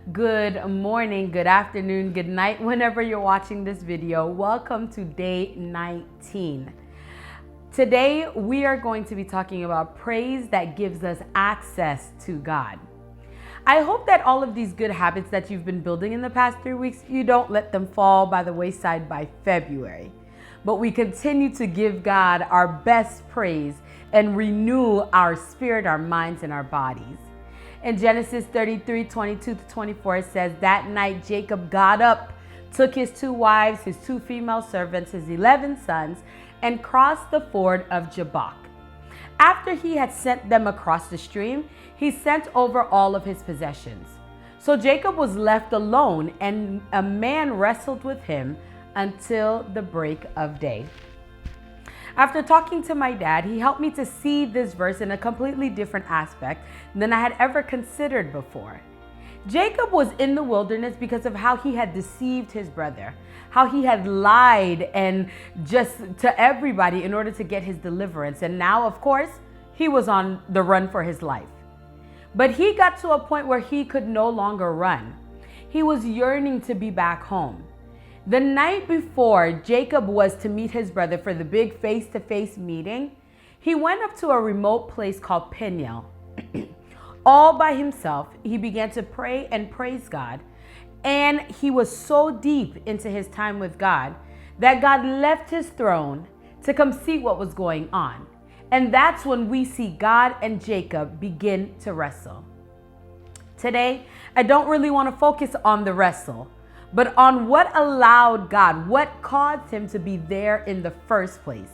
good morning, good afternoon, good night, whenever you're watching this video. Welcome to day 19. Today, we are going to be talking about praise that gives us access to God. I hope that all of these good habits that you've been building in the past 3 weeks, you don't let them fall by the wayside by February. But we continue to give God our best praise and renew our spirit, our minds, and our bodies. In Genesis 33:22-24, it says, "That night Jacob got up, took his 2 wives, his 2 female servants, his 11 sons, and crossed the ford of Jabbok. After he had sent them across the stream, he sent over all of his possessions. So Jacob was left alone, and a man wrestled with him until the break of day." After talking to my dad, he helped me to see this verse in a completely different aspect than I had ever considered before. Jacob was in the wilderness because of how he had deceived his brother, how he had lied and just to everybody in order to get his deliverance. And now, of course, he was on the run for his life. But he got to a point where he could no longer run. He was yearning to be back home. The night before Jacob was to meet his brother for the big face-to-face meeting, he went up to a remote place called Peniel. All by himself, he began to pray and praise God. And he was so deep into his time with God that God left his throne to come see what was going on. And that's when we see God and Jacob begin to wrestle. Today, I don't really want to focus on the wrestle, but on what allowed God, what caused him to be there in the first place.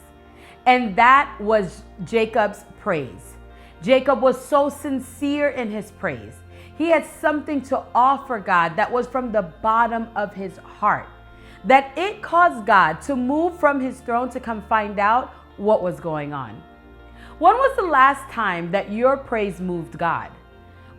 And that was Jacob's praise. Jacob was so sincere in his praise. He had something to offer God that was from the bottom of his heart, that it caused God to move from his throne to come find out what was going on. When was the last time that your praise moved God?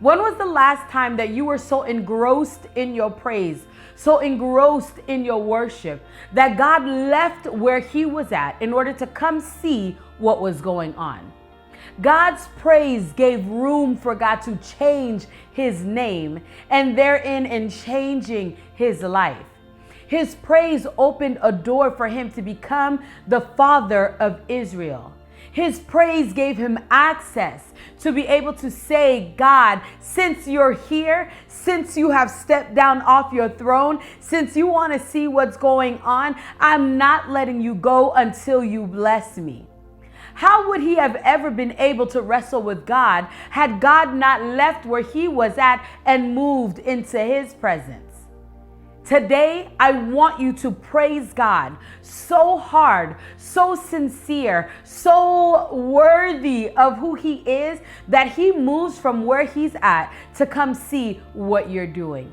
When was the last time that you were so engrossed in your praise, so engrossed in your worship, that God left where he was at in order to come see what was going on? God's praise gave room for God to change his name, and therein in changing his life. His praise opened a door for him to become the father of Israel. His praise gave him access to be able to say, "God, since you're here, since you have stepped down off your throne, since you want to see what's going on, I'm not letting you go until you bless me." How would he have ever been able to wrestle with God had God not left where he was at and moved into his presence? Today, I want you to praise God so hard, so sincere, so worthy of who he is, that he moves from where he's at to come see what you're doing.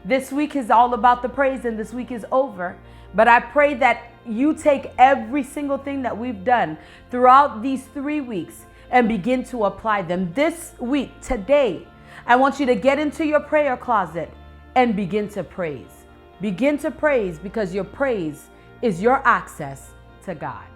This week is all about the praise, and this week is over. But I pray that you take every single thing that we've done throughout these 3 weeks and begin to apply them. This week, today, I want you to get into your prayer closet and begin to praise. Begin to praise, because your praise is your access to God.